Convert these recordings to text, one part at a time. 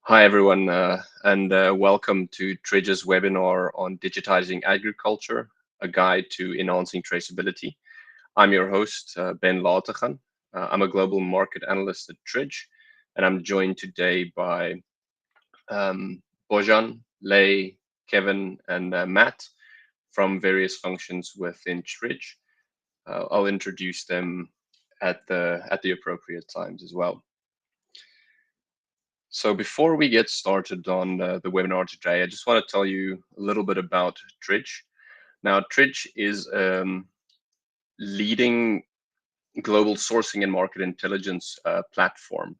Hi, everyone, and welcome to Tridge's webinar on Digitizing Agriculture, a guide to enhancing traceability. I'm your host, Ben Lateghan. I'm a global market analyst at Tridge, and I'm joined today by Bojan, Lei, Kevin, and Matt from various functions within Tridge. I'll introduce them at the appropriate times as well. So before we get started on the webinar today, I just want to tell you a little bit about Tridge. Now, Tridge is leading global sourcing and market intelligence platform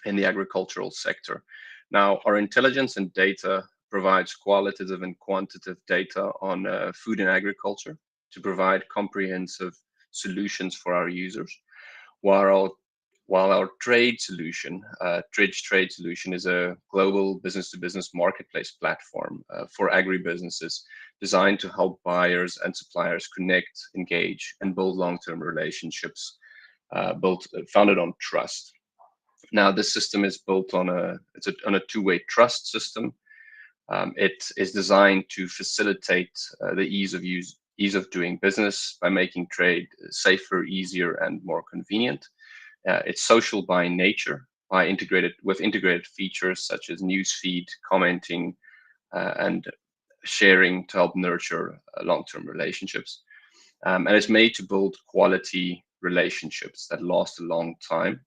in the agricultural sector. Now, our intelligence and data provides qualitative and quantitative data on food and agriculture to provide comprehensive solutions for our users, while our trade solution, Tridge Trade Solution, is a global business-to-business marketplace platform for agribusinesses designed to help buyers and suppliers connect, engage, and build long-term relationships founded on trust. Now, this system is built on a two-way trust system. It is designed to facilitate the ease of doing business by making trade safer, easier, and more convenient. It's social by nature, with integrated features such as newsfeed, commenting, and sharing to help nurture long-term relationships. And it's made to build quality relationships that last a long time.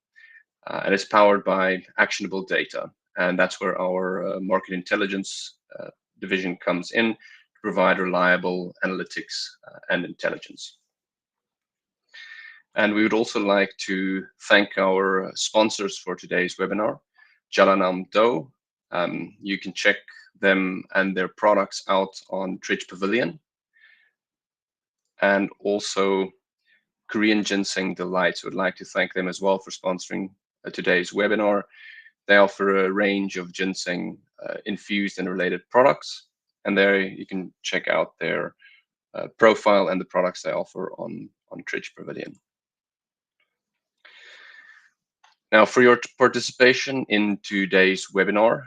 And it's powered by actionable data. And that's where our market intelligence division comes in to provide reliable analytics and intelligence. And we would also like to thank our sponsors for today's webinar, Jalanam Do. You can check them and their products out on Tridge Pavilion. And also Korean Ginseng Delights. Would like to thank them as well for sponsoring today's webinar. They offer a range of ginseng infused and related products. And there you can check out their profile and the products they offer on Tridge Pavilion. Now, for your participation in today's webinar,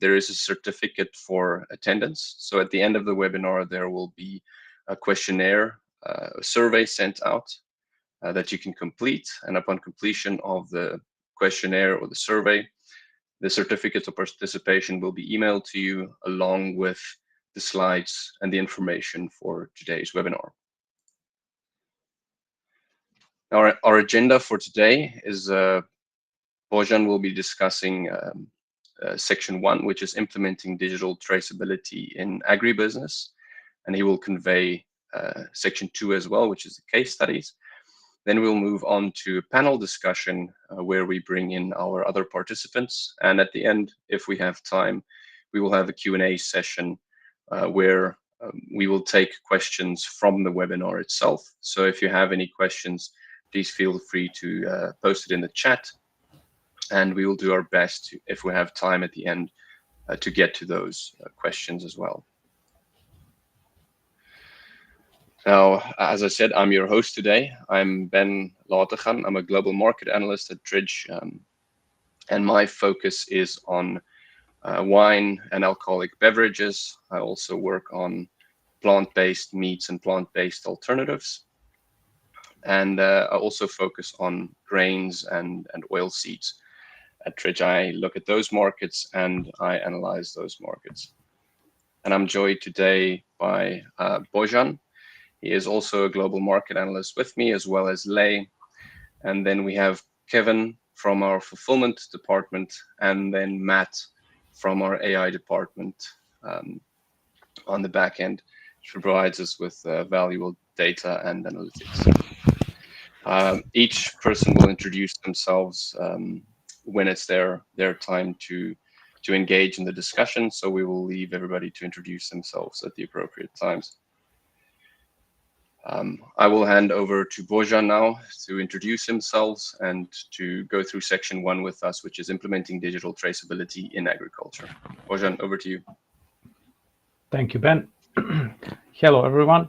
there is a certificate for attendance. So at the end of the webinar, there will be a questionnaire, a survey sent out that you can complete. And upon completion of the questionnaire or the survey, the certificate of participation will be emailed to you along with the slides and the information for today's webinar. Our agenda for today is Bojan will be discussing section 1, which is implementing digital traceability in agribusiness, and he will convey section 2 as well, which is the case studies. Then we'll move on to a panel discussion where we bring in our other participants, and at the end, if we have time, we will have a Q&A session where we will take questions from the webinar itself. So if you have any questions, please feel free to post it in the chat. And we will do our best, if we have time at the end, to get to those questions as well. Now, as I said, I'm your host today. I'm Ben Lateghan. I'm a global market analyst at Tridge, and my focus is on wine and alcoholic beverages. I also work on plant-based meats and plant-based alternatives. And I also focus on grains and oilseeds. At Tridge, I look at those markets and I analyze those markets. And I'm joined today by Bojan. He is also a global market analyst with me, as well as Lei. And then we have Kevin from our fulfillment department, and then Matt from our AI department on the back end, which provides us with valuable data and analytics. Each person will introduce themselves when it's their time to engage in the discussion. So we will leave everybody to introduce themselves at the appropriate times. I will hand over to Bojan now to introduce himself and to go through section 1 with us, which is implementing digital traceability in agriculture. Bojan, over to you. Thank you, Ben. Hello, everyone.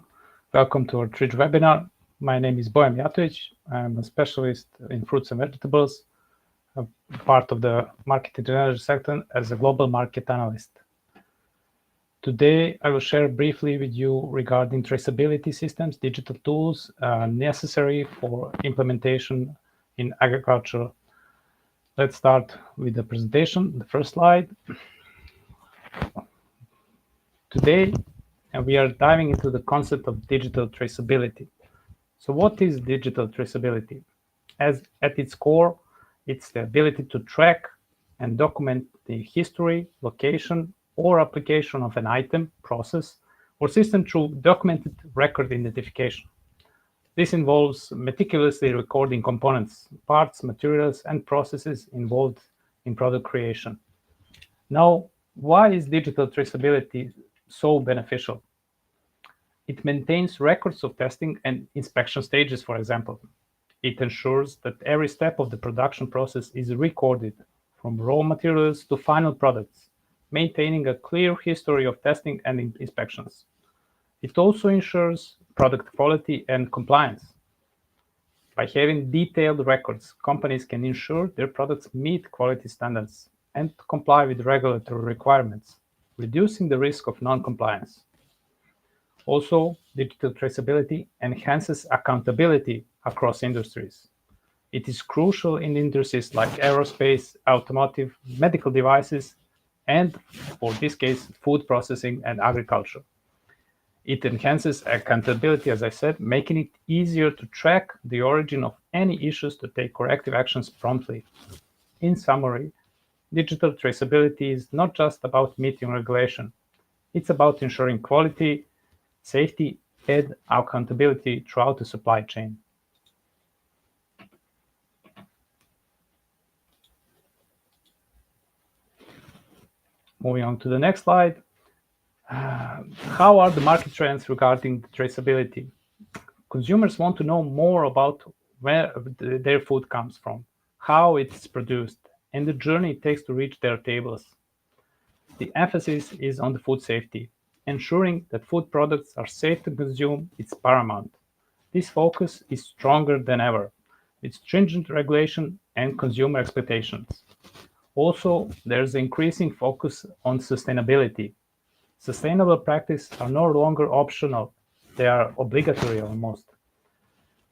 Welcome to our Tridge webinar. My name is Bojan Mijatović. I'm a specialist in fruits and vegetables. part of the market intelligence sector as a global market analyst. Today, I will share briefly with you regarding traceability systems, digital tools necessary for implementation in agriculture. Let's start with the presentation, the first slide. Today, we are diving into the concept of digital traceability. So what is digital traceability? At its core, it's the ability to track and document the history, location, or application of an item, process, or system through documented record identification. This involves meticulously recording components, parts, materials, and processes involved in product creation. Now, why is digital traceability so beneficial? It maintains records of testing and inspection stages, for example. It ensures that every step of the production process is recorded, from raw materials to final products, maintaining a clear history of testing and inspections. It also ensures product quality and compliance. By having detailed records, companies can ensure their products meet quality standards and comply with regulatory requirements, reducing the risk of non-compliance. Also, digital traceability enhances accountability across industries. It is crucial in industries like aerospace, automotive, medical devices, and, for this case, food processing and agriculture. It enhances accountability, as I said, making it easier to track the origin of any issues to take corrective actions promptly. In summary, digital traceability is not just about meeting regulation. It's about ensuring quality, safety, and accountability throughout the supply chain. Moving on to the next slide. How are the market trends regarding traceability? Consumers want to know more about where their food comes from, how it's produced, and the journey it takes to reach their tables. The emphasis is on the food safety. Ensuring that food products are safe to consume is paramount. This focus is stronger than ever, with stringent regulation and consumer expectations. Also, there's increasing focus on sustainability. Sustainable practices are no longer optional, they are obligatory almost.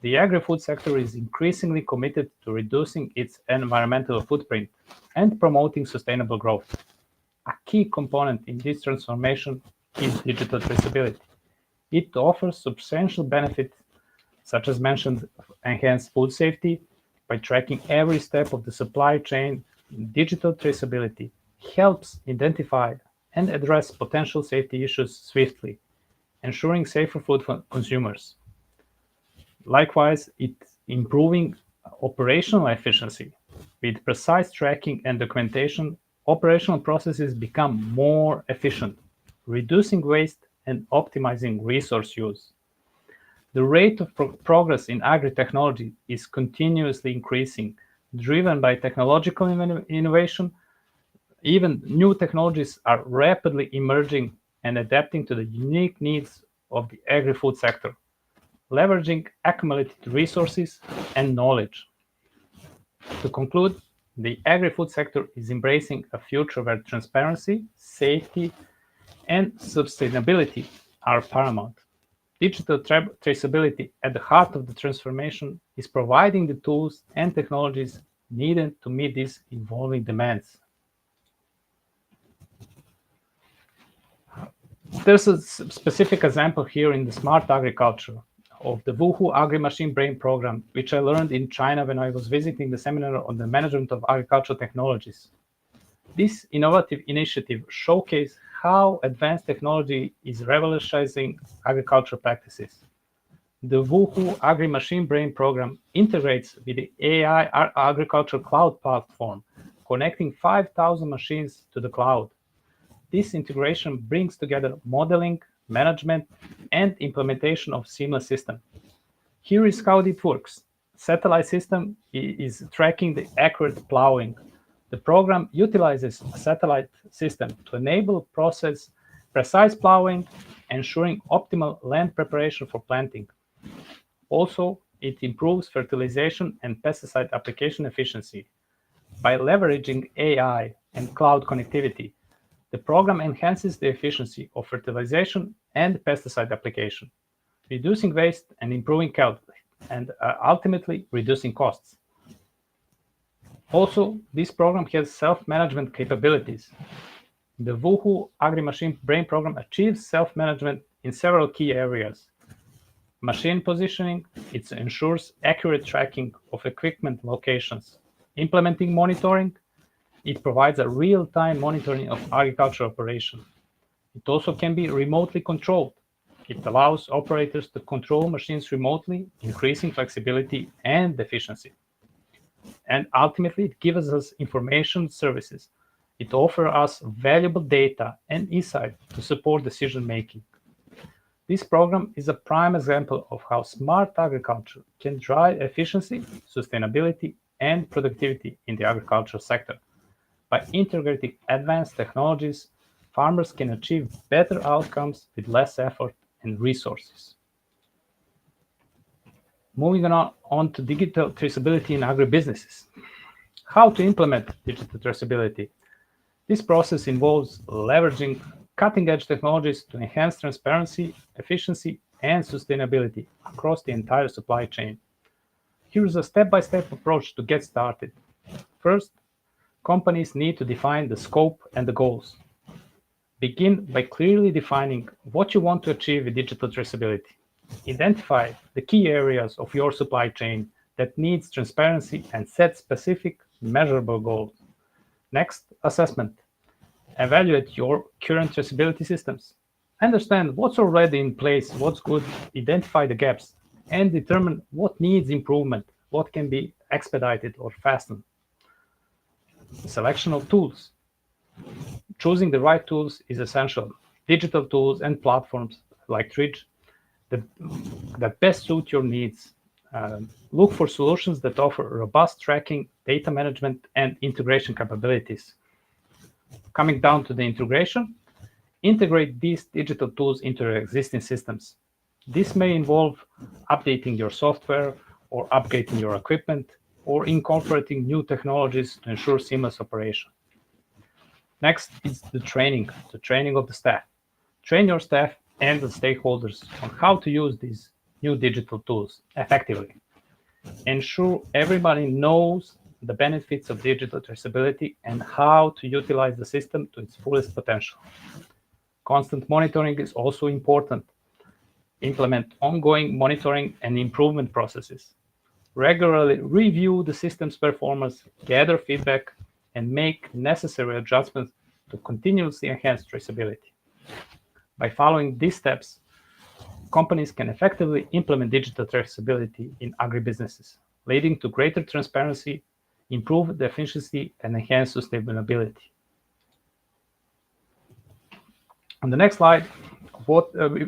The agri-food sector is increasingly committed to reducing its environmental footprint and promoting sustainable growth. A key component in this transformation is digital traceability. It offers substantial benefits, such as mentioned, enhanced food safety. By tracking every step of the supply chain, digital traceability helps identify and address potential safety issues swiftly, ensuring safer food for consumers. Likewise, it's improving operational efficiency. With precise tracking and documentation, operational processes become more efficient, reducing waste and optimizing resource use. The rate of progress in agri-technology is continuously increasing, driven by technological innovation. Even new technologies are rapidly emerging and adapting to the unique needs of the agri-food sector, leveraging accumulated resources and knowledge. To conclude, the agri-food sector is embracing a future where transparency, safety, and sustainability are paramount. Digital traceability at the heart of the transformation is providing the tools and technologies needed to meet these evolving demands. There's a specific example here in the smart agriculture of the Wuhu Agri-Machine Brain program, which I learned in China when I was visiting the seminar on the management of agricultural technologies. This innovative initiative showcased how advanced technology is revolutionizing agricultural practices. The Wuhu Agri-Machine Brain program integrates with the AI Agriculture Cloud platform, connecting 5,000 machines to the cloud. This integration brings together modeling, management, and implementation of seamless system. Here is how it works. Satellite system is tracking the accurate plowing. The program utilizes a satellite system to enable precise plowing, ensuring optimal land preparation for planting. Also, it improves fertilization and pesticide application efficiency. By leveraging AI and cloud connectivity, the program enhances the efficiency of fertilization and pesticide application, reducing waste and improving health, and ultimately reducing costs. Also, this program has self-management capabilities. The Woohoo Agri-Machine Brain program achieves self-management in several key areas. Machine positioning, it ensures accurate tracking of equipment locations. Implementing monitoring, it provides a real-time monitoring of agriculture operation. It also can be remotely controlled. It allows operators to control machines remotely, increasing flexibility and efficiency. And ultimately, it gives us information services. It offers us valuable data and insight to support decision-making. This program is a prime example of how smart agriculture can drive efficiency, sustainability, and productivity in the agriculture sector. By integrating advanced technologies, farmers can achieve better outcomes with less effort and resources. Moving on to digital traceability in agribusinesses. How to implement digital traceability? This process involves leveraging cutting-edge technologies to enhance transparency, efficiency, and sustainability across the entire supply chain. Here is a step-by-step approach to get started. First, companies need to define the scope and the goals. Begin by clearly defining what you want to achieve with digital traceability. Identify the key areas of your supply chain that needs transparency and set specific, measurable goals. Next, assessment. Evaluate your current traceability systems. Understand what's already in place, what's good, identify the gaps, and determine what needs improvement, what can be expedited or fastened. Selection of tools. Choosing the right tools is essential. Digital tools and platforms like Tridge that best suit your needs. Look for solutions that offer robust tracking, data management, and integration capabilities. Coming down to the integration, integrate these digital tools into your existing systems. This may involve updating your software or upgrading your equipment or incorporating new technologies to ensure seamless operation. Next is the training of the staff. Train your staff and the stakeholders on how to use these new digital tools effectively. Ensure everybody knows the benefits of digital traceability and how to utilize the system to its fullest potential. Constant monitoring is also important. Implement ongoing monitoring and improvement processes. Regularly review the system's performance, gather feedback, and make necessary adjustments to continuously enhance traceability. By following these steps, companies can effectively implement digital traceability in agribusinesses, leading to greater transparency, improved efficiency, and enhanced sustainability. On the next slide,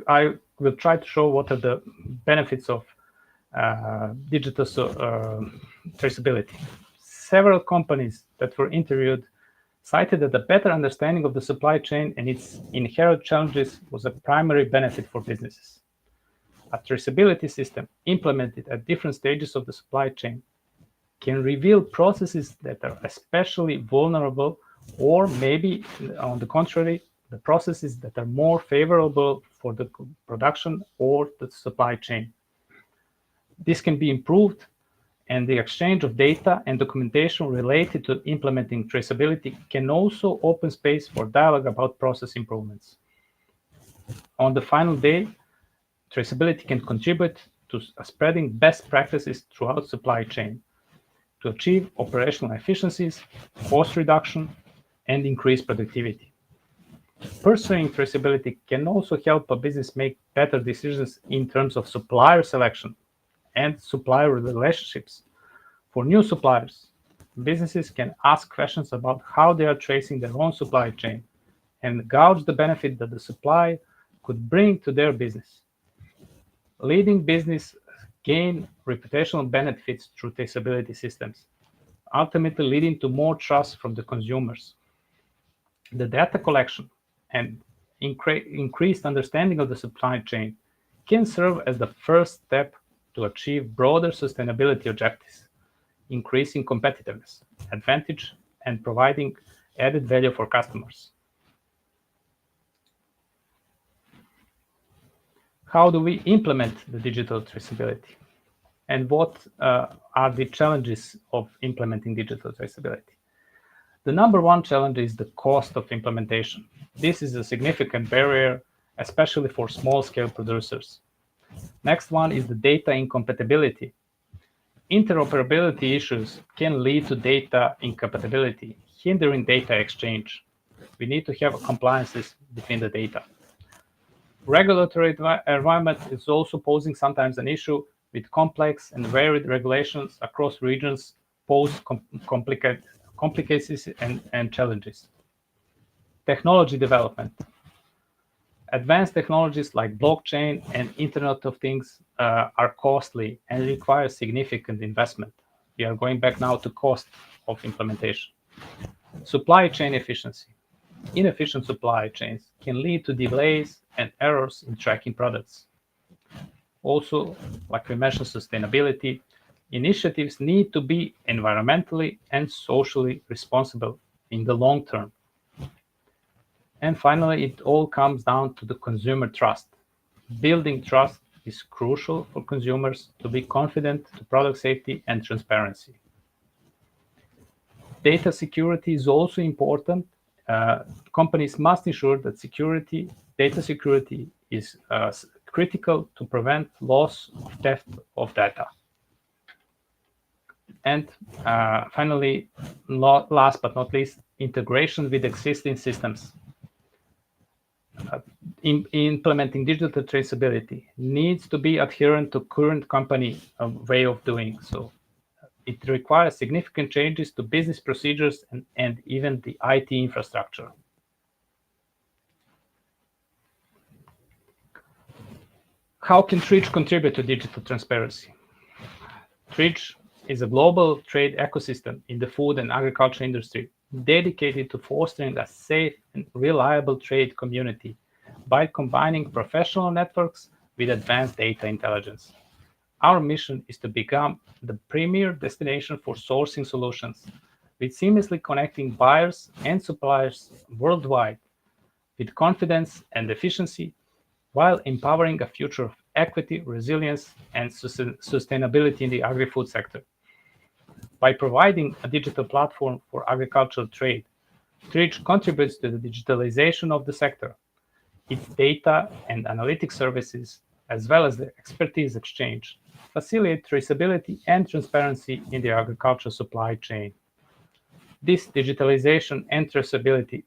I will try to show what are the benefits of digital traceability. Several companies that were interviewed cited that a better understanding of the supply chain and its inherent challenges was a primary benefit for businesses. A traceability system implemented at different stages of the supply chain can reveal processes that are especially vulnerable, or maybe, on the contrary, the processes that are more favorable for the production or the supply chain. This can be improved, and the exchange of data and documentation related to implementing traceability can also open space for dialogue about process improvements. On the final day, traceability can contribute to spreading best practices throughout supply chain to achieve operational efficiencies, cost reduction, and increased productivity. Pursuing traceability can also help a business make better decisions in terms of supplier selection and supplier relationships. For new suppliers, businesses can ask questions about how they are tracing their own supply chain and gauge the benefit that the supply could bring to their business. Leading business gain reputational benefits through traceability systems, ultimately leading to more trust from the consumers. The data collection and increased understanding of the supply chain can serve as the first step to achieve broader sustainability objectives, increasing competitiveness. advantage and providing added value for customers. How do we implement the digital traceability? And what are the challenges of implementing digital traceability? The number one challenge is the cost of implementation. This is a significant barrier, especially for small-scale producers. Next one is the data incompatibility. Interoperability issues can lead to data incompatibility, hindering data exchange. We need to have compliances between the data. Regulatory environment is also posing sometimes an issue with complex and varied regulations across regions pose complications and challenges. Technology development. Advanced technologies like blockchain and Internet of Things are costly and require significant investment. We are going back now to cost of implementation. Supply chain efficiency. Inefficient supply chains can lead to delays and errors in tracking products. Also, like we mentioned, sustainability. Initiatives need to be environmentally and socially responsible in the long term. And finally, it all comes down to the consumer trust. Building trust is crucial for consumers to be confident to product safety and transparency. Data security is also important. Companies must ensure that data security is critical to prevent loss or theft of data. And finally, last but not least, integration with existing systems. Implementing digital traceability needs to be adherent to current company way of doing so. It requires significant changes to business procedures and even the IT infrastructure. How can Tridge contribute to digital transparency? Tridge is a global trade ecosystem in the food and agriculture industry dedicated to fostering a safe and reliable trade community by combining professional networks with advanced data intelligence. Our mission is to become the premier destination for sourcing solutions, with seamlessly connecting buyers and suppliers worldwide with confidence and efficiency, while empowering a future of equity, resilience, and sustainability in the agri-food sector. By providing a digital platform for agricultural trade, Tridge contributes to the digitalization of the sector. Its data and analytics services, as well as the expertise exchange, facilitate traceability and transparency in the agriculture supply chain. This digitalization and traceability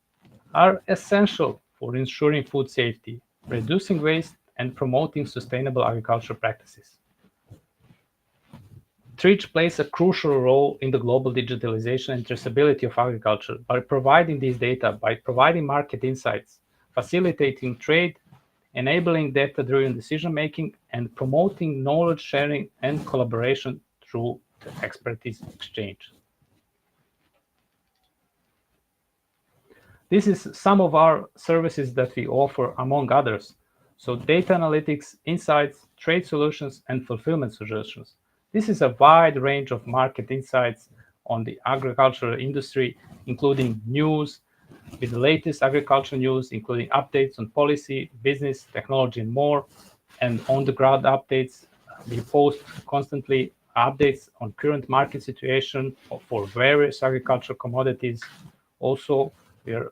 are essential for ensuring food safety, reducing waste, and promoting sustainable agriculture practices. Tridge plays a crucial role in the global digitalization and traceability of agriculture by providing these data, by providing market insights, facilitating trade, enabling data-driven decision-making, and promoting knowledge sharing and collaboration through the expertise exchange. This is some of our services that we offer, among others. So data analytics, insights, trade solutions, and fulfillment solutions. This is a wide range of market insights on the agricultural industry, including news, with the latest agricultural news, including updates on policy, business, technology, and more, and on-the-ground updates. We post constantly updates on current market situation for various agricultural commodities. Also, we are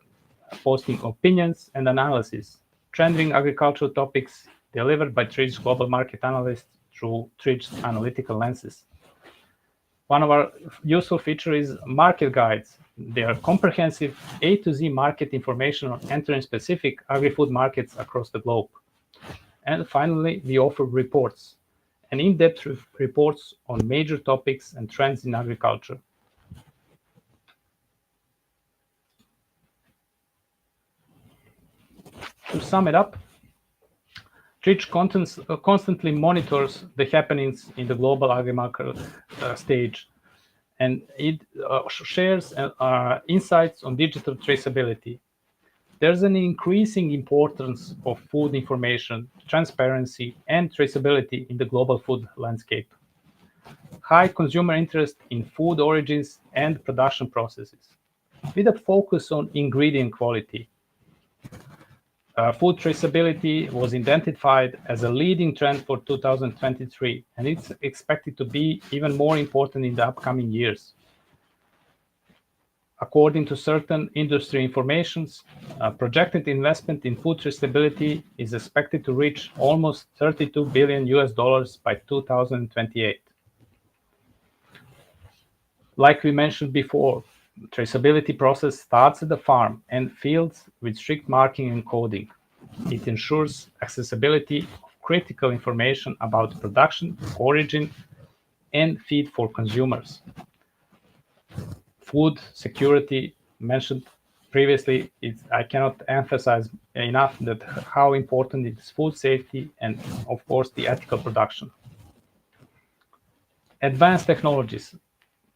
posting opinions and analysis, trending agricultural topics delivered by Tridge global market analysts through Tridge analytical lenses. One of our useful features is market guides. They are comprehensive A to Z market information on entering specific agri-food markets across the globe. And finally, we offer reports, and in-depth reports on major topics and trends in agriculture. To sum it up, Tridge constantly monitors the happenings in the global agri-market stage, and it shares insights on digital traceability. There's an increasing importance of food information, transparency, and traceability in the global food landscape. high consumer interest in food origins and production processes, with a focus on ingredient quality. Food traceability was identified as a leading trend for 2023, and it's expected to be even more important in the upcoming years. According to certain industry informations, projected investment in food traceability is expected to reach almost $32 billion by 2028. Like we mentioned before, traceability process starts at the farm and fields with strict marking and coding. It ensures accessibility of critical information about production, origin, and feed for consumers. Food security mentioned previously, I cannot emphasize enough that how important it is food safety and, of course, the ethical production. Advanced technologies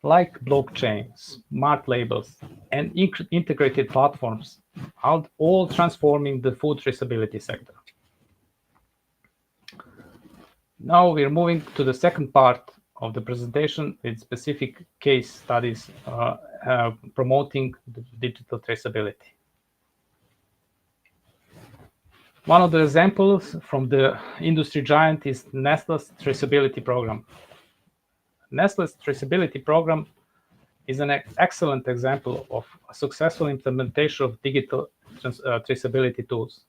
like blockchain, smart labels, and integrated platforms are all transforming the food traceability sector. Now we're moving to the second part of the presentation with specific case studies promoting the digital traceability. One of the examples from the industry giant is Nestle's traceability program. Nestle's traceability program is an excellent example of a successful implementation of digital traceability tools.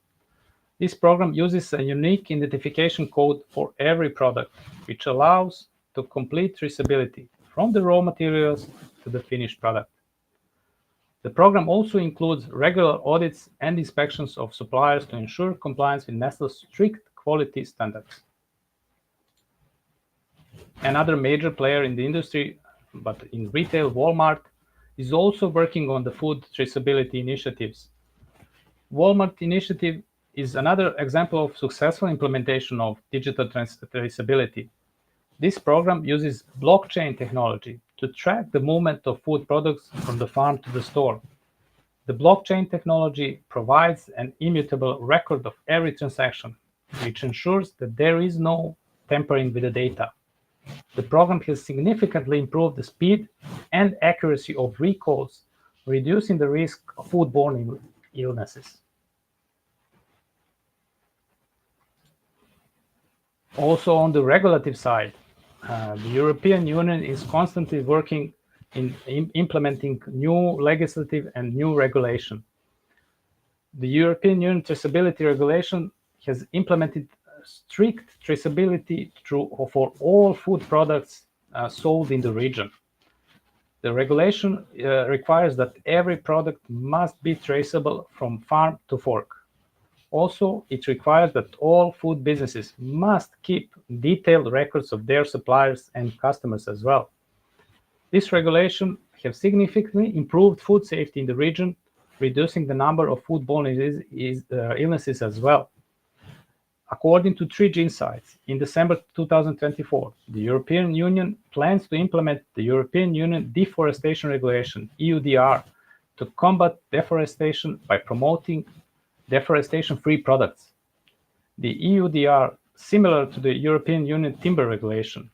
This program uses a unique identification code for every product, which allows to complete traceability from the raw materials to the finished product. The program also includes regular audits and inspections of suppliers to ensure compliance with Nestle's strict quality standards. Another major player in the industry, but in retail, Walmart, is also working on the food traceability initiatives. Walmart initiative is another example of successful implementation of digital traceability. This program uses blockchain technology to track the movement of food products from the farm to the store. The blockchain technology provides an immutable record of every transaction, which ensures that there is no tampering with the data. The program has significantly improved the speed and accuracy of recalls, reducing the risk of foodborne illnesses. Also, on the regulative side, the European Union is constantly working in implementing new legislative and new regulation. The European Union Traceability Regulation has implemented strict traceability for all food products sold in the region. The regulation requires that every product must be traceable from farm to fork. Also, it requires that all food businesses must keep detailed records of their suppliers and customers as well. This regulation has significantly improved food safety in the region, reducing the number of foodborne illnesses as well. According to Tridge Insights, in December 2024, the European Union plans to implement the European Union Deforestation Regulation, EUDR, to combat deforestation by promoting deforestation-free products. The EUDR, similar to the European Union Timber Regulation,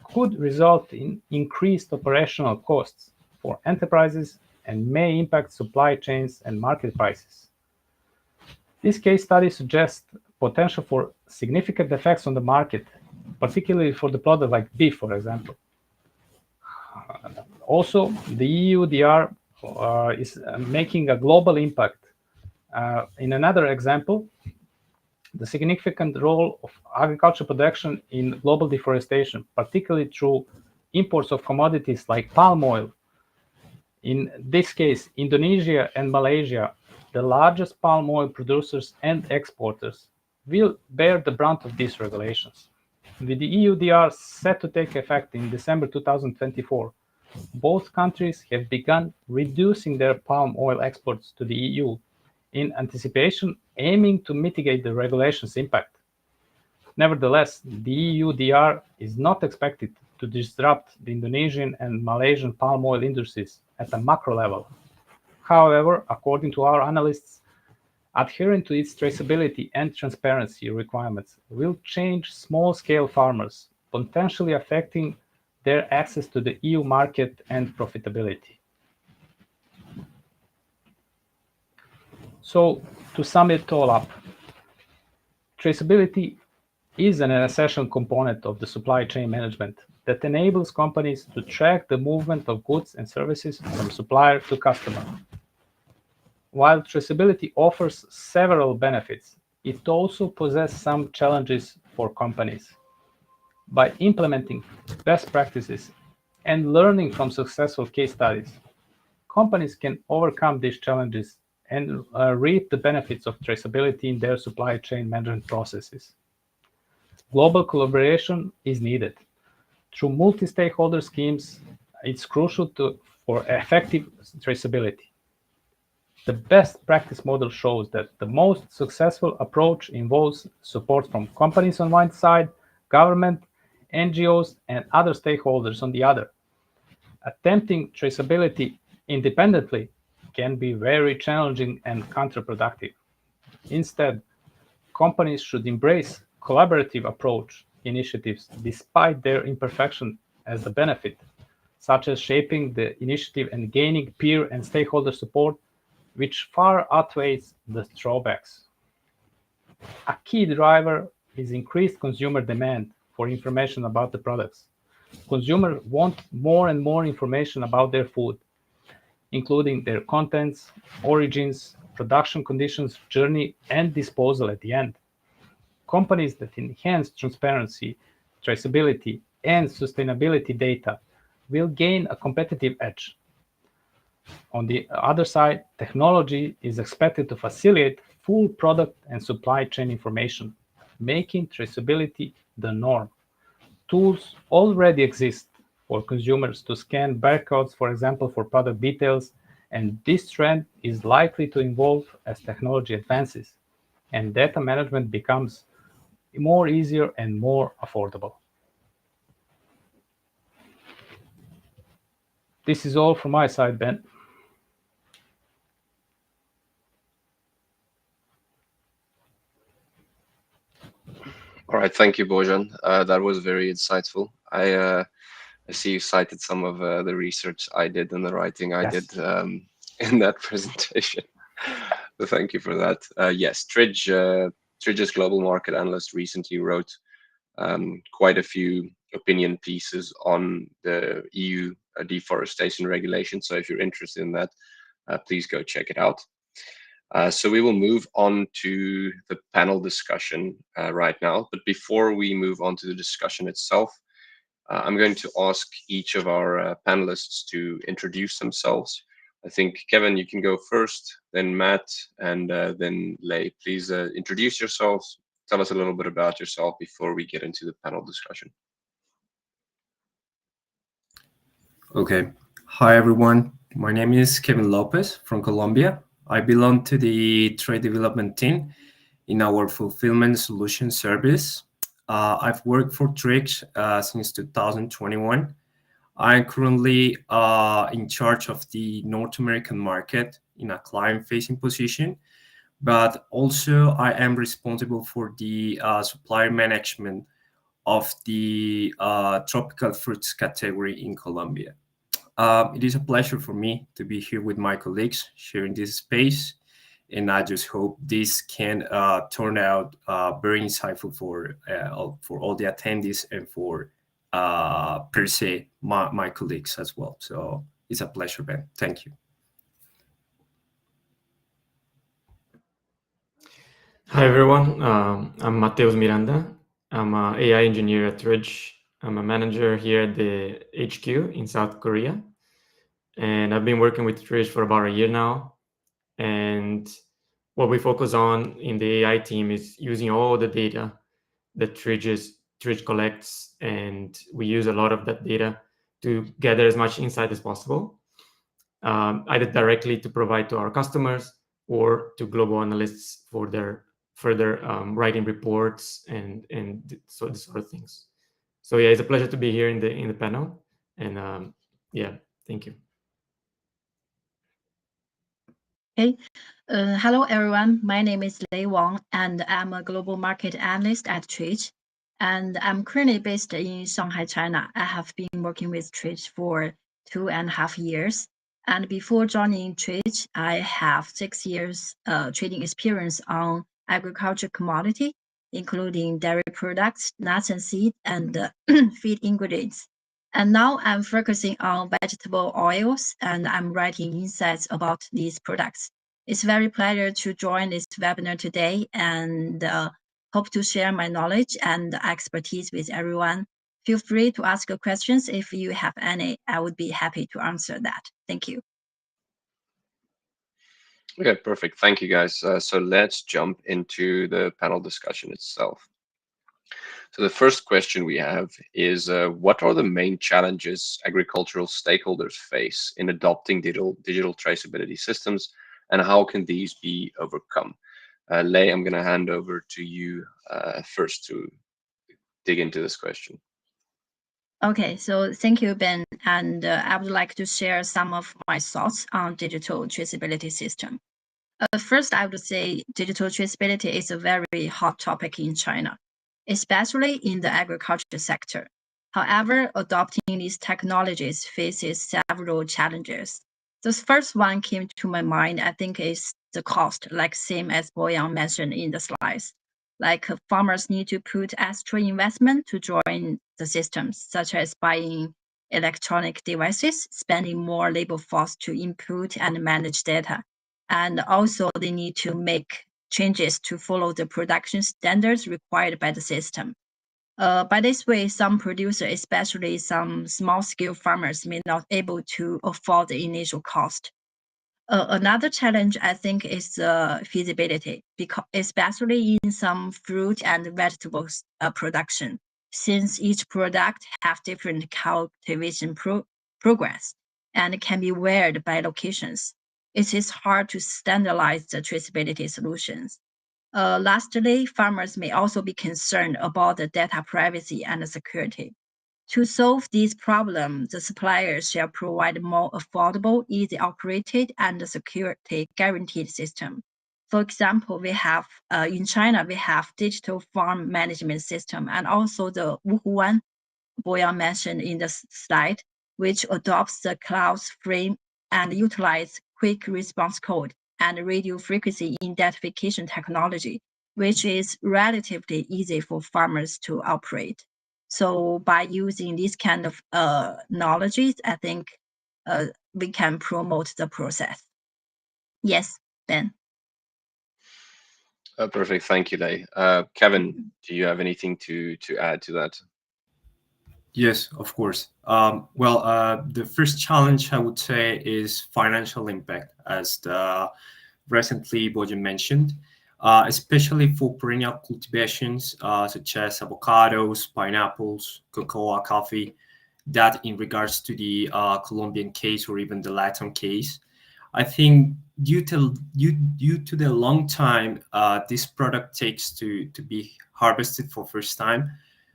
could result in increased operational costs for enterprises and may impact supply chains and market prices. This case study suggests potential for significant effects on the market, particularly for the product like beef, for example. Also, the EUDR is making a global impact. In another example, the significant role of agriculture production in global deforestation, particularly through imports of commodities like palm oil. In this case, Indonesia and Malaysia, the largest palm oil producers and exporters, will bear the brunt of these regulations. With the EUDR set to take effect in December 2024, both countries have begun reducing their palm oil exports to the EU in anticipation, aiming to mitigate the regulation's impact. Nevertheless, the EUDR is not expected to disrupt the Indonesian and Malaysian palm oil industries at a macro level. However, according to our analysts, adhering to its traceability and transparency requirements will change small-scale farmers, potentially affecting their access to the EU market and profitability. So, to sum it all up, traceability is an essential component of the supply chain management that enables companies to track the movement of goods and services from supplier to customer. While traceability offers several benefits, it also possesses some challenges for companies. By implementing best practices and learning from successful case studies, companies can overcome these challenges and reap the benefits of traceability in their supply chain management processes. Global collaboration is needed. Through multi-stakeholder schemes, it's crucial for effective traceability. The best practice model shows that the most successful approach involves support from companies on one side, government, NGOs, and other stakeholders on the other. Attempting traceability independently can be very challenging and counterproductive. Instead, companies should embrace collaborative approach initiatives despite their imperfection as the benefit, such as shaping the initiative and gaining peer and stakeholder support, which far outweighs the drawbacks. A key driver is increased consumer demand for information about the products. Consumers want more and more information about their food, including their contents, origins, production conditions, journey, and disposal at the end. Companies that enhance transparency, traceability, and sustainability data will gain a competitive edge. On the other side, technology is expected to facilitate full product and supply chain information, making traceability the norm. Tools already exist for consumers to scan barcodes, for example, for product details, and this trend is likely to evolve as technology advances and data management becomes more easier and more affordable. This is all from my side, Ben. All right, thank you, Bojan. That was very insightful. I see you cited some of the research I did and the writing I did in that presentation. So thank you for that. Yes, Tridge's global market analyst recently wrote quite a few opinion pieces on the EU deforestation regulation. So if you're interested in that, please go check it out. So we will move on to the panel discussion right now. But before we move on to the discussion itself, I'm going to ask each of our panelists to introduce themselves. I think, Kevin, you can go first, then Matt, and then Lei. Please introduce yourselves. Tell us a little bit about yourself before we get into the panel discussion. Okay. Hi, everyone. My name is Kevin Lopez from Colombia. I belong to the trade development team in our fulfillment solution service. I've worked for Tridge since 2021. I'm currently in charge of the North American market in a client-facing position, but also I am responsible for the supplier management of the tropical fruits category in Colombia. It is a pleasure for me to be here with my colleagues sharing this space, and I just hope this can turn out very insightful for all the attendees and for per se my colleagues as well. So it's a pleasure, Ben. Thank you. Hi everyone, I'm Mateus Miranda. I'm an AI engineer at Tridge. I'm a manager here at the HQ in South Korea. And I've been working with Tridge for about a year now. And what we focus on in the AI team is using all the data that Tridge collects, and we use a lot of that data to gather as much insight as possible, either directly to provide to our customers or to global analysts for their further writing reports and so these sort of things. So yeah, it's a pleasure to be here in the panel, and yeah, thank you. Hey, hello everyone. My name is Lei Wang, and I'm a global market analyst at Tridge. and I'm currently based in Shanghai, China. I have been working with Tridge for 2.5 years. And before joining Tridge, I have 6 years trading experience on agriculture commodity, including dairy products, nuts and seeds, and feed ingredients. And now I'm focusing on vegetable oils, and I'm writing insights about these products. It's very pleasure to join this webinar today, and hope to share my knowledge and expertise with everyone. Feel free to ask questions if you have any. I would be happy to answer that. Thank you. Okay, perfect. Thank you, guys. So let's jump into the panel discussion itself. So the first question we have is, what are the main challenges agricultural stakeholders face in adopting digital traceability systems, and how can these be overcome? Lei, I'm going to hand over to you first to dig into this question. Okay, so thank you, Ben. And I would like to share some of my thoughts on digital traceability system. First, I would say digital traceability is a very hot topic in China, especially in the agriculture sector. However, adopting these technologies faces several challenges. The first one came to my mind, I think, is the cost, like same as Boyan mentioned in the slides. Like farmers need to put extra investment to join the systems, such as buying electronic devices, spending more labor force to input and manage data. And also they need to make changes to follow the production standards required by the system. By this way, some producers, especially some small-scale farmers, may not able to afford the initial cost. Another challenge, I think, is feasibility, because especially in some fruit and vegetables production, since each product have different cultivation progress and can be varied by locations. It is hard to standardize the traceability solutions. Lastly, farmers may also be concerned about the data privacy and security. To solve these problems, the suppliers shall provide more affordable, easy operated, and security guaranteed system. For example, we have in China, we have digital farm management system, and also the Wuhuan Boyan mentioned in the slide, which adopts the cloud frame and utilize quick response code and radio frequency identification technology, which is relatively easy for farmers to operate. So by using these kind of knowledges, I think we can promote the process. Yes, Ben. Perfect. Thank you, Lei. Kevin, do you have anything to add to that? Yes, of course. The first challenge I would say is financial impact, as recently Bojan mentioned, especially for perennial cultivations such as avocados, pineapples, cocoa, coffee, that in regards to the Colombian case or even the Latin case. I think due to the long time this product takes to be harvested for first time,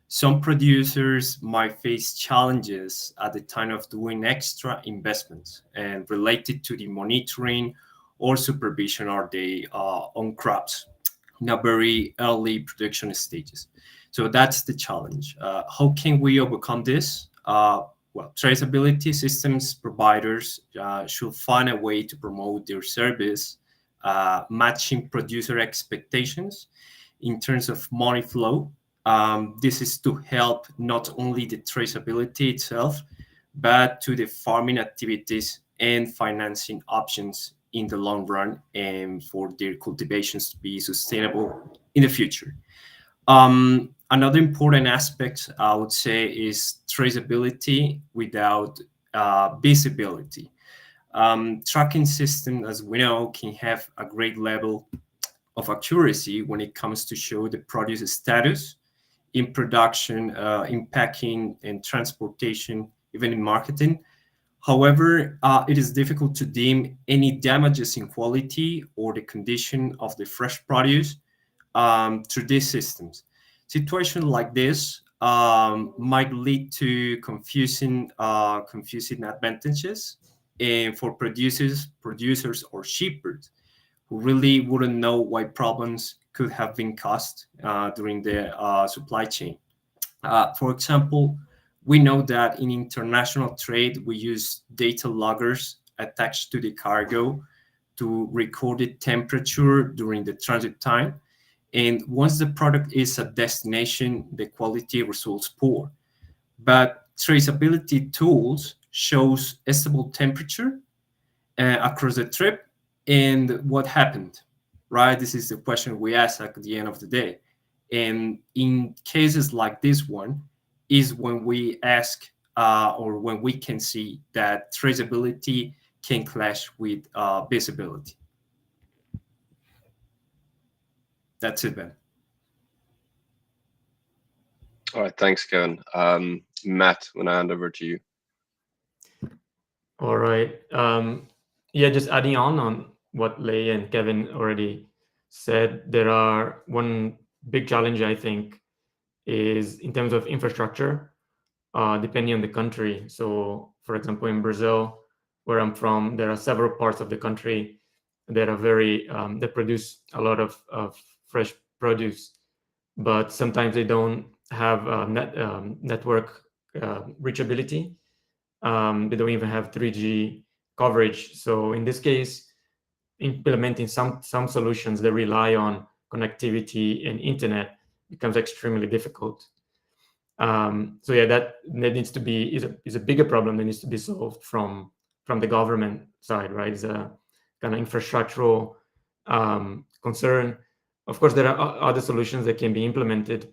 some producers might face challenges at the time of doing extra investments and related to the monitoring or supervision of the on crops in a very early production stages. So that's the challenge. How can we overcome this? Traceability systems providers should find a way to promote their service, matching producer expectations in terms of money flow. This is to help not only the traceability itself, but to the farming activities and financing options in the long run, and for their cultivations to be sustainable in the future. Another important aspect I would say is traceability without visibility. Tracking system, as we know, can have a great level of accuracy when it comes to show the produce status in production, in packing and transportation, even in marketing. However, it is difficult to deem any damages in quality or the condition of the fresh produce through these systems. Situations like this might lead to confusing advantages and for producers or shippers who really wouldn't know why problems could have been caused during the supply chain. For example, we know that in international trade, we use data loggers attached to the cargo to record the temperature during the transit time. And once the product is at destination, the quality results poor. But traceability tools shows a stable temperature across the trip. And what happened, right? This is the question we ask at the end of the day. And in cases like this one is when we ask or when we can see that traceability can clash with visibility. That's it, Ben. All right, thanks, Kevin. Matt, when I hand over to you. All right. Yeah, just adding on what Lei and Kevin already said, there are one big challenge, I think, is in terms of infrastructure, depending on the country. So, for example, in Brazil, where I'm from, there are several parts of the country that are very that produce a lot of fresh produce, but sometimes they don't have network reachability. They don't even have 3G coverage. So in this case, implementing some solutions that rely on connectivity and internet becomes extremely difficult. So yeah, that needs to be is a bigger problem that needs to be solved from the government side, right? It's a kind of infrastructural concern. Of course, there are other solutions that can be implemented,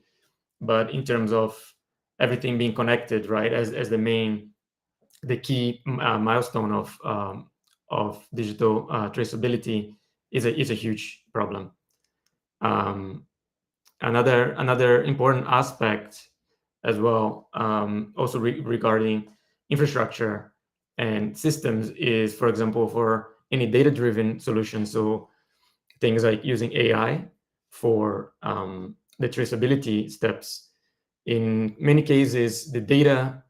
but in terms of everything being connected, right, as the key milestone of digital traceability is a huge problem. Another important aspect as well, also regarding infrastructure and systems, is, for example, for any data-driven solutions. So things like using AI for the traceability steps. In many cases, the data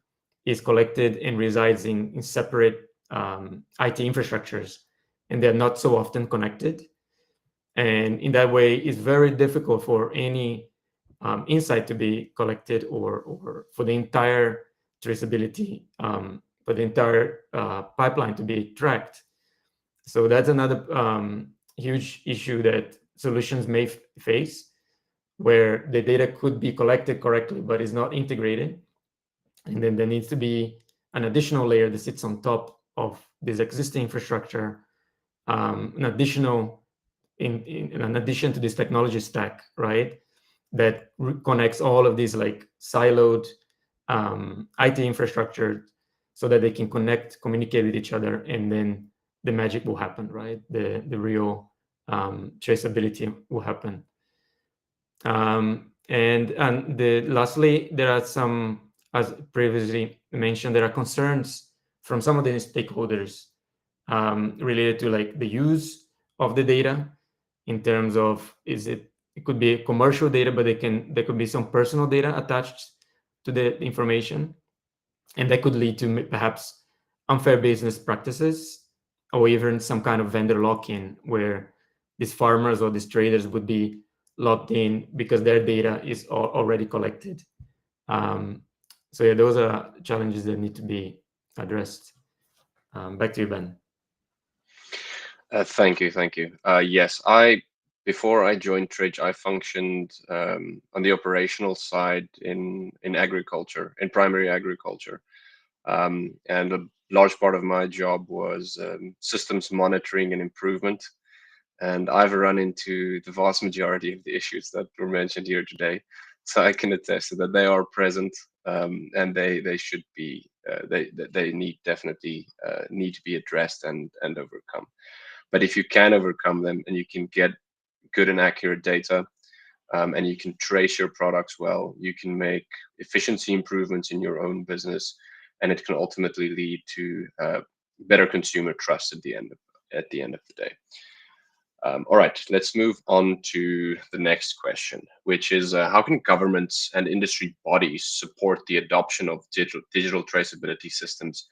is collected and resides in separate IT infrastructures, and they're not so often connected. And in that way, it's very difficult for any insight to be collected or for the entire traceability, for the entire pipeline to be tracked. So that's another huge issue that solutions may face, where the data could be collected correctly, but is not integrated. And then there needs to be an additional layer that sits on top of this existing infrastructure, in addition to this technology stack, right, that connects all of these like siloed IT infrastructure so that they can communicate with each other, and then the magic will happen, right? The real traceability will happen. Lastly, there are some, as previously mentioned, there are concerns from some of the stakeholders related to like the use of the data, in terms of it could be commercial data, but there could be some personal data attached to the information, and that could lead to perhaps unfair business practices, or even some kind of vendor lock-in, where these farmers or these traders would be locked in because their data is already collected. So yeah, those are challenges that need to be addressed. Back to you, Ben. Thank you. Yes, before I joined Tridge, I functioned on the operational side in agriculture, in primary agriculture, and a large part of my job was systems monitoring and improvement. And I've run into the vast majority of the issues that were mentioned here today, so I can attest to that they are present, and they should be they definitely need to be addressed and overcome. But if you can overcome them and you can get good and accurate data, and you can trace your products well, you can make efficiency improvements in your own business, and it can ultimately lead to better consumer trust at the end of the day. All right, let's move on to the next question, which is how can governments and industry bodies support the adoption of digital traceability systems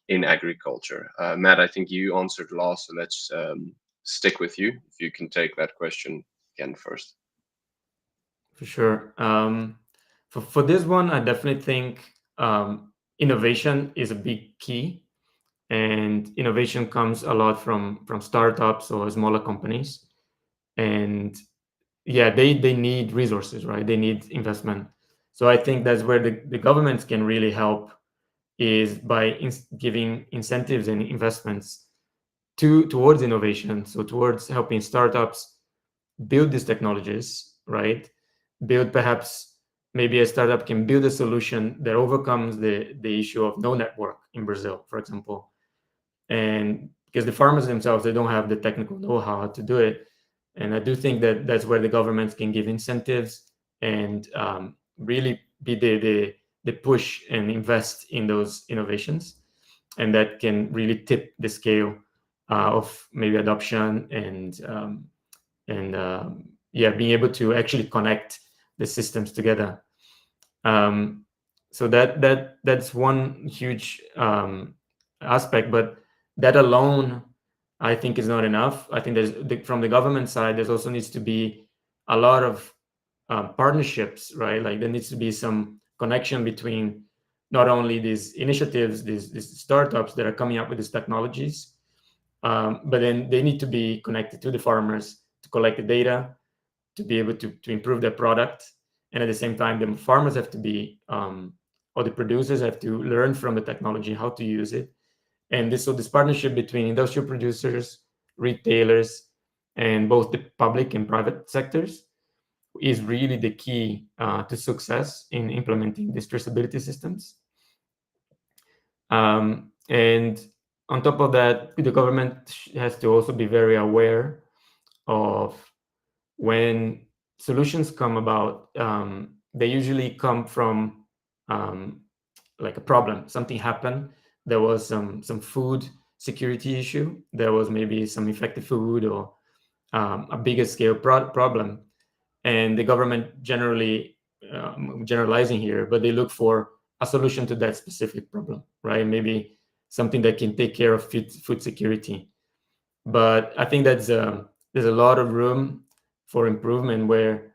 in agriculture? Matt, I think you answered last, so let's stick with you. If you can take that question again first. For sure. For this one, I definitely think innovation is a big key, and innovation comes a lot from startups or smaller companies, and yeah, they need resources, right? They need investment. So I think that's where the governments can really help, is by giving incentives and investments towards innovation, so towards helping startups build these technologies, right? Build, perhaps maybe a startup can build a solution that overcomes the issue of no network in Brazil, for example. And because the farmers themselves, they don't have the technical know-how to do it. And I do think that that's where the governments can give incentives and really be the push and invest in those innovations. And that can really tip the scale of maybe adoption and yeah, being able to actually connect the systems together. So that's one huge aspect, but that alone, I think, is not enough. I think from the government side, there also needs to be a lot of partnerships, right? Like there needs to be some connection between not only these initiatives, these startups that are coming up with these technologies, but then they need to be connected to the farmers to collect the data, to be able to improve their product. And at the same time, the farmers have to be, or the producers have to learn from the technology how to use it. And so this partnership between industrial producers, retailers, and both the public and private sectors is really the key to success in implementing these traceability systems. And on top of that, the government has to also be very aware of when solutions come about. They usually come from like a problem. Something happened. There was some food security issue. There was maybe some infected food or a bigger scale problem. And the government generally, generalizing here, but they look for a solution to that specific problem, right? Maybe something that can take care of food security. But I think there's a lot of room for improvement, where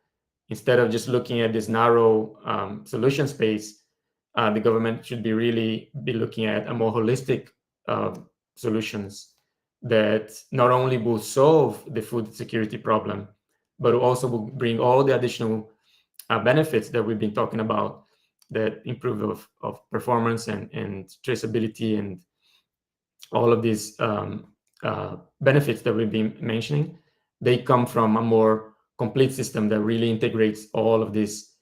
instead of just looking at this narrow solution space, the government should be looking at a more holistic solutions that not only will solve the food security problem, but also will bring all the additional benefits that we've been talking about, that improve of performance and traceability and all of these benefits that we've been mentioning. They come from a more complete system that really integrates all of these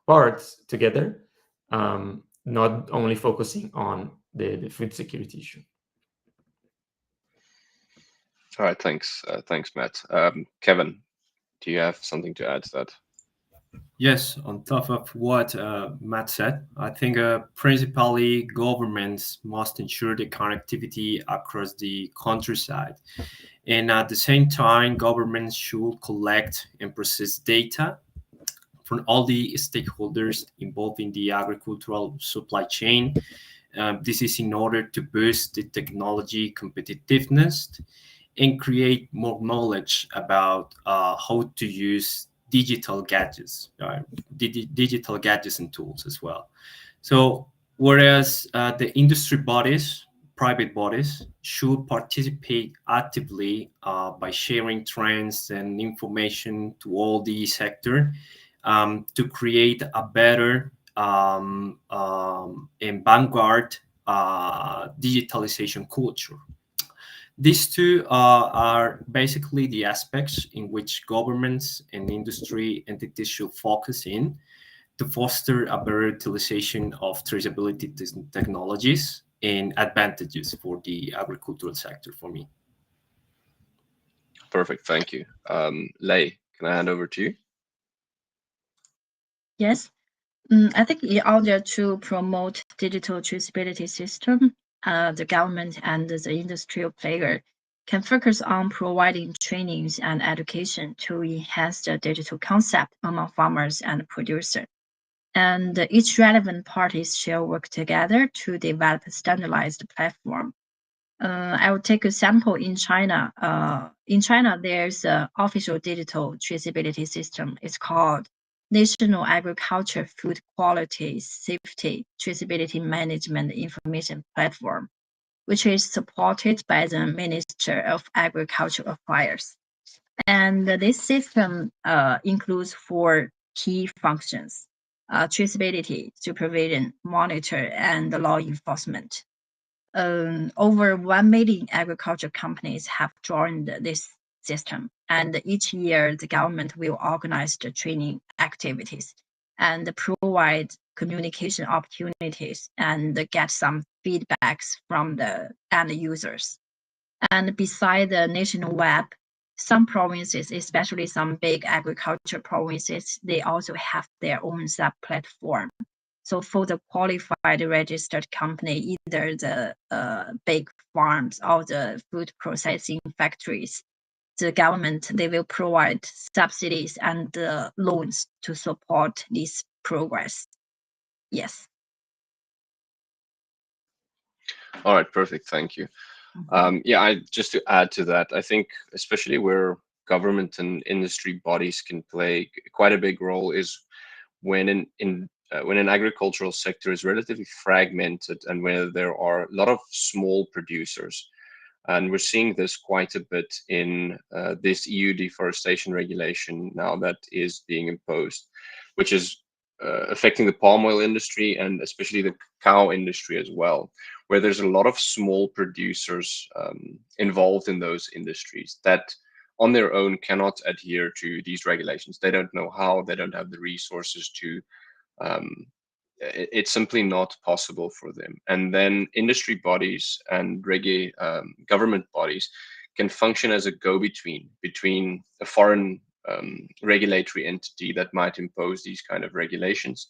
parts together, not only focusing on the food security issue. All right, thanks, Matt. Kevin, do you have something to add to that? Yes, on top of what Matt said, I think principally governments must ensure the connectivity across the countryside. And at the same time, governments should collect and process data from all the stakeholders involved in the agricultural supply chain. This is in order to boost the technology competitiveness and create more knowledge about how to use digital gadgets, digital gadgets and tools as well. So whereas the industry bodies, private bodies, should participate actively by sharing trends and information to all the sector, to create a better and vanguard digitalization culture. These two are basically the aspects in which governments and industry entities should focus in to foster a better utilization of traceability technologies and advantages for the agricultural sector for me. Perfect, thank you. Lei, can I hand over to you? Yes. I think in order to promote digital traceability system, the government and the industrial player can focus on providing trainings and education to enhance the digital concept among farmers and producers. And each relevant parties shall work together to develop a standardized platform. I will take a sample in China. In China, there's an official digital traceability system. It's called National Agriculture Food Quality, Safety, Traceability Management Information Platform, which is supported by the Minister of Agricultural Affairs. And this system includes 4 key functions: traceability, supervision, monitor, and law enforcement. Over 1 million agriculture companies have joined this system, and each year the government will organize the training activities and provide communication opportunities and get some feedbacks from the end users. And beside the national web, some provinces, especially some big agriculture provinces, they also have their own sub-platform. So for the qualified registered company, either the big farms or the food processing factories, the government, they will provide subsidies and loans to support this progress. Yes. All right, perfect. Thank you. Yeah, just to add to that, I think especially where government and industry bodies can play quite a big role is when an agricultural sector is relatively fragmented and where there are a lot of small producers. And we're seeing this quite a bit in this EU deforestation regulation now that is being imposed, which is affecting the palm oil industry and especially the cacao industry as well, where there's a lot of small producers involved in those industries that on their own cannot adhere to these regulations. They don't know how, they don't have the resources to, it's simply not possible for them. And then industry bodies and government bodies can function as a go-between between a foreign regulatory entity that might impose these kind of regulations,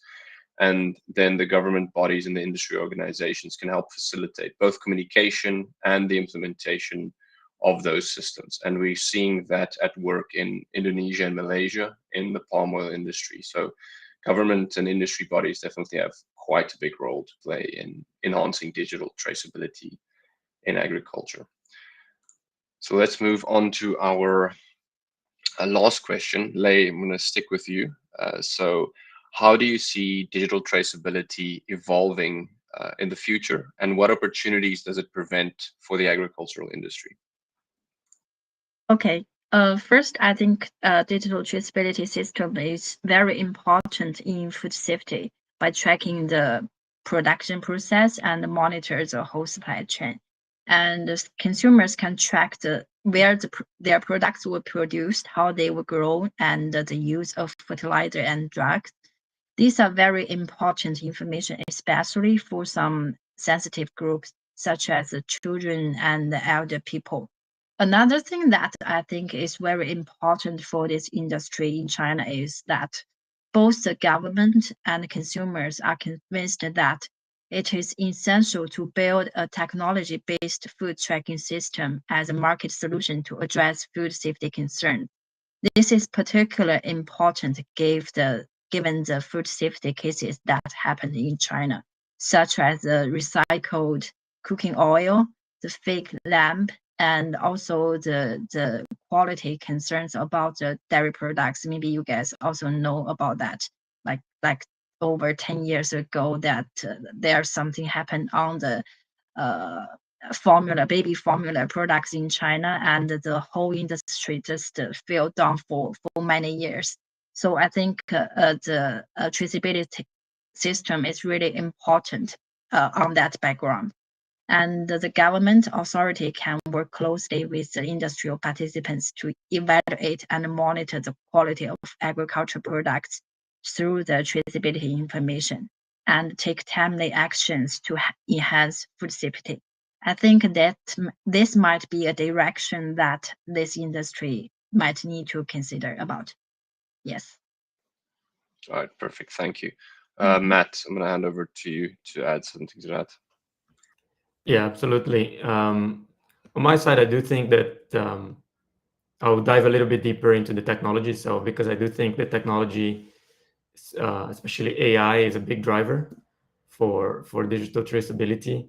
and then the government bodies and the industry organizations can help facilitate both communication and the implementation of those systems. And we're seeing that at work in Indonesia and Malaysia in the palm oil industry. So government and industry bodies definitely have quite a big role to play in enhancing digital traceability in agriculture. So let's move on to our last question. Lei, I'm going to stick with you. So how do you see digital traceability evolving in the future, and what opportunities does it prevent for the agricultural industry? Okay. First, I think digital traceability system is very important in food safety by tracking the production process and monitor the whole supply chain. And consumers can track where their products were produced, how they were grown, and the use of fertilizer and drugs. These are very important information, especially for some sensitive groups, such as the children and the elder people. Another thing that I think is very important for this industry in China is that both the government and consumers are convinced that it is essential to build a technology-based food tracking system as a market solution to address food safety concerns. This is particularly important given the food safety cases that happened in China, such as the recycled cooking oil, the fake lamb, and also the quality concerns about the dairy products. Maybe you guys also know about that, like over 10 years ago, that there's something happened on the baby formula products in China, and the whole industry just fell down for many years. So I think the traceability system is really important on that background. And the government authority can work closely with the industrial participants to evaluate and monitor the quality of agricultural products through the traceability information and take timely actions to enhance food safety. I think that this might be a direction that this industry might need to consider about. Yes. All right, perfect. Thank you. Matt, I'm going to hand over to you to add something to that. Yeah, absolutely. On my side, I do think that I'll dive a little bit deeper into the technology. So, because I do think that technology, especially AI, is a big driver for digital traceability.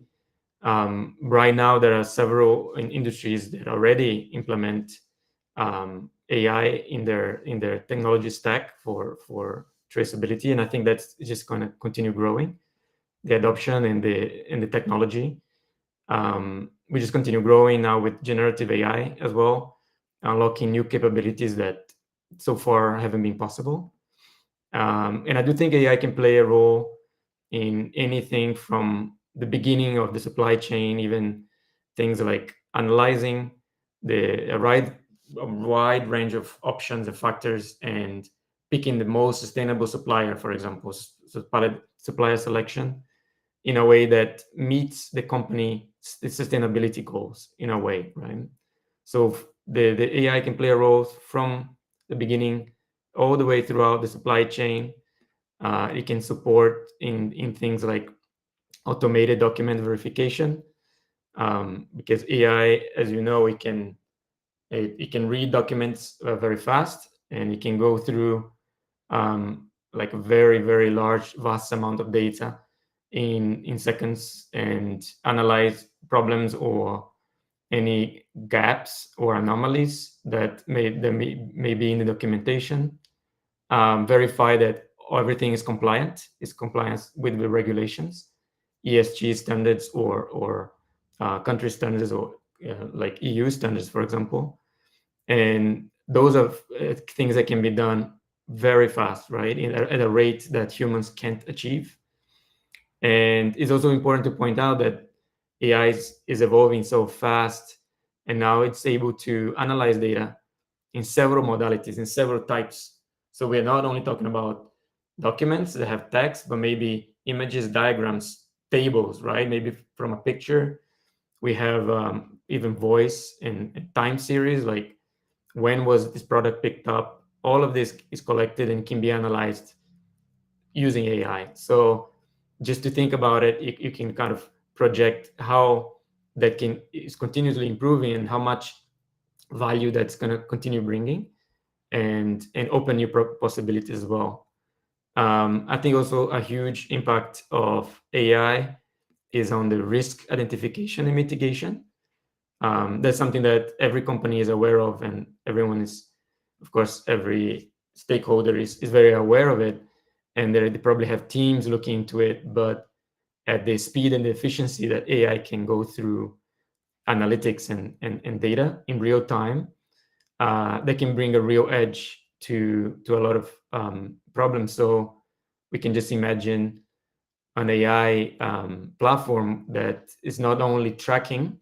Right now, there are several industries that already implement AI in their technology stack for traceability, and I think that's just going to continue growing. The adoption and the technology, we just continue growing now with generative AI as well, unlocking new capabilities that so far haven't been possible. And I do think AI can play a role in anything from the beginning of the supply chain, even things like analyzing a wide range of options and factors and picking the most sustainable supplier, for example, supplier selection in a way that meets the company's sustainability goals in a way, right? So the AI can play a role from the beginning all the way throughout the supply chain. It can support in things like automated document verification, because AI, as you know, it can read documents very fast, and it can go through like a very, very large, vast amount of data in seconds and analyze problems or any gaps or anomalies that may be in the documentation, verify that everything is compliance with the regulations, ESG standards or country standards, or like EU standards, for example. And those are things that can be done very fast, right, at a rate that humans can't achieve. And it's also important to point out that AI is evolving so fast, and now it's able to analyze data in several modalities, in several types. So we're not only talking about documents that have text, but maybe images, diagrams, tables, right? Maybe from a picture. We have even voice and time series, like when was this product picked up? All of this is collected and can be analyzed using AI. So just to think about it, you can kind of project how that is continuously improving and how much value that's going to continue bringing, and open new possibilities as well. I think also a huge impact of AI is on the risk identification and mitigation. That's something that every company is aware of, and everyone is, of course, every stakeholder is very aware of it, and they probably have teams looking into it. But at the speed and the efficiency that AI can go through analytics and data in real time, they can bring a real edge to a lot of problems. So we can just imagine an AI platform that is not only tracking,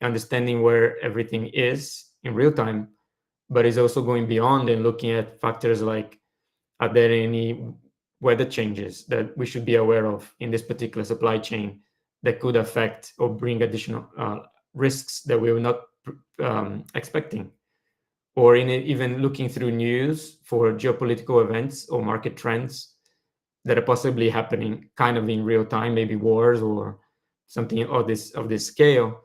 understanding where everything is in real time, but is also going beyond and looking at factors like, are there any weather changes that we should be aware of in this particular supply chain that could affect or bring additional risks that we were not expecting? Or even looking through news for geopolitical events or market trends that are possibly happening kind of in real time, maybe wars or something of this scale.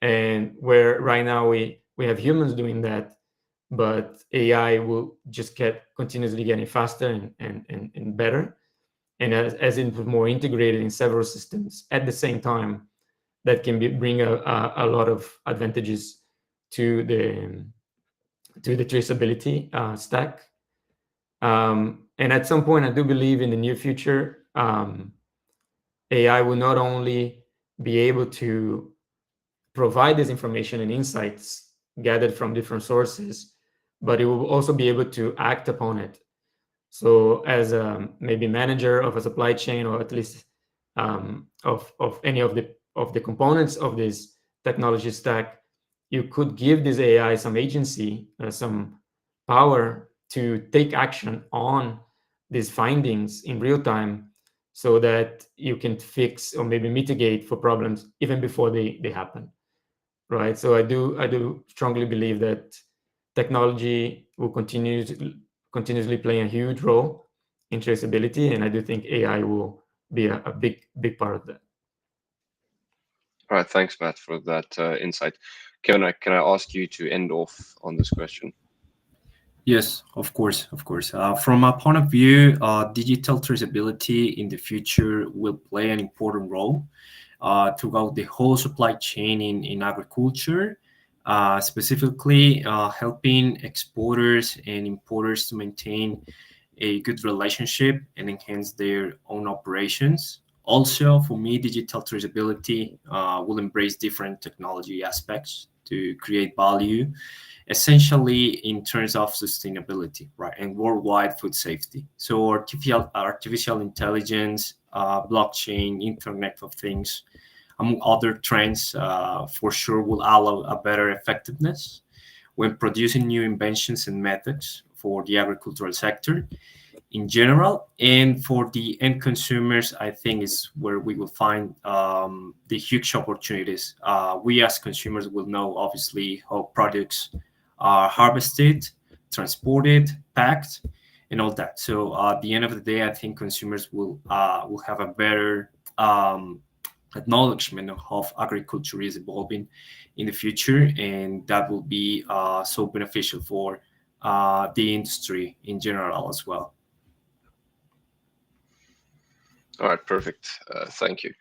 And where right now we have humans doing that, but AI will just continuously getting faster and better. And as it's more integrated in several systems at the same time, that can bring a lot of advantages to the traceability stack. And at some point, I do believe in the near future, AI will not only be able to provide this information and insights gathered from different sources, but it will also be able to act upon it. So as a maybe manager of a supply chain, or at least of any of the components of this technology stack, you could give this AI some agency, some power to take action on these findings in real time, so that you can fix or maybe mitigate for problems even before they happen, right? So I do strongly believe that technology will continuously play a huge role in traceability, and I do think AI will be a big part of that. All right, thanks, Matt, for that insight. Kevin, can I ask you to end off on this question? Yes, of course. From my point of view, digital traceability in the future will play an important role throughout the whole supply chain in agriculture, specifically helping exporters and importers to maintain a good relationship and enhance their own operations. Also, for me, digital traceability will embrace different technology aspects to create value, essentially in terms of sustainability, right, and worldwide food safety. So artificial intelligence, blockchain, Internet of Things, among other trends, for sure will allow a better effectiveness when producing new inventions and methods for the agricultural sector in general. And for the end consumers, I think is where we will find the huge opportunities. We as consumers will know, obviously, how products are harvested, transported, packed, and all that. So at the end of the day, I think consumers will have a better acknowledgement of how agriculture is evolving in the future, and that will be so beneficial for the industry in general as well. All right, perfect. Thank you.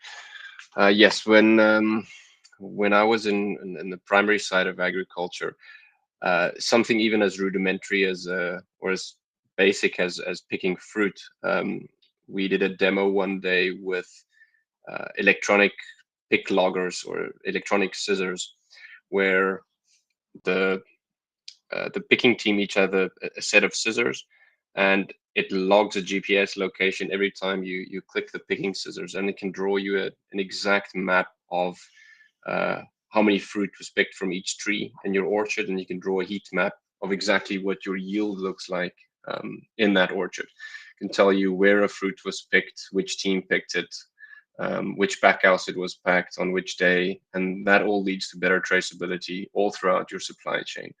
Yes, when I was in the primary side of agriculture, something even as rudimentary as or as basic as picking fruit, we did a demo one day with electronic pick loggers or electronic scissors, where the picking team each had a set of scissors, and it logs a GPS location every time you click the picking scissors, and it can draw you an exact map of how many fruit was picked from each tree in your orchard, and you can draw a heat map of exactly what your yield looks like in that orchard. It can tell you where a fruit was picked, which team picked it, which pack house it was packed on which day, and that all leads to better traceability all throughout your supply chain.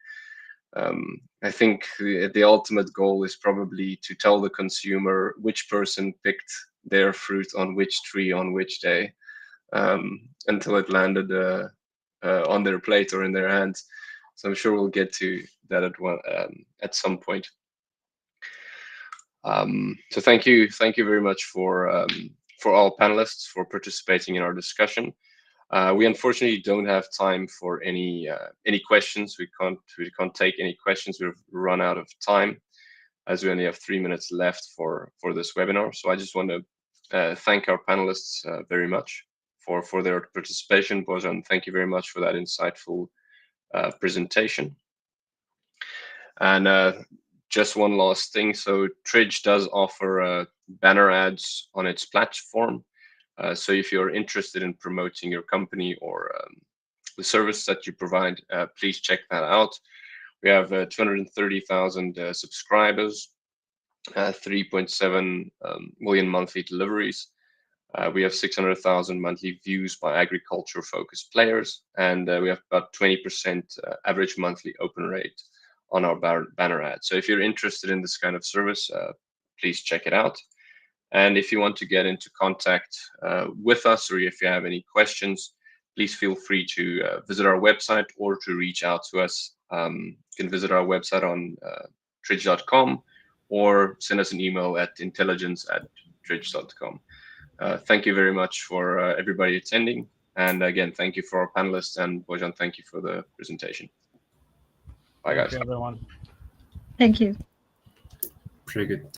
I think the ultimate goal is probably to tell the consumer which person picked their fruit on which tree on which day, until it landed on their plate or in their hands. So I'm sure we'll get to that at some point. So thank you very much for all panelists for participating in our discussion. We unfortunately don't have time for any questions. We can't take any questions. We've run out of time, as we only have 3 minutes left for this webinar. So I just want to thank our panelists very much for their participation. Bojan, thank you very much for that insightful presentation. And just one last thing. So Tridge does offer banner ads on its platform. So if you're interested in promoting your company or the service that you provide, please check that out. We have 230,000 subscribers, 3.7 million monthly deliveries. We have 600,000 monthly views by agriculture-focused players, and we have about 20% average monthly open rate on our banner ad. So if you're interested in this kind of service, please check it out. And if you want to get into contact with us, or if you have any questions, please feel free to visit our website or to reach out to us. You can visit our website on tridge.com or send us an email at intelligence@tridge.com. Thank you very much for everybody attending. And again, thank you for our panelists, and Bojan, thank you for the presentation. Bye, guys. Thank you, everyone. Thank you. Pretty good.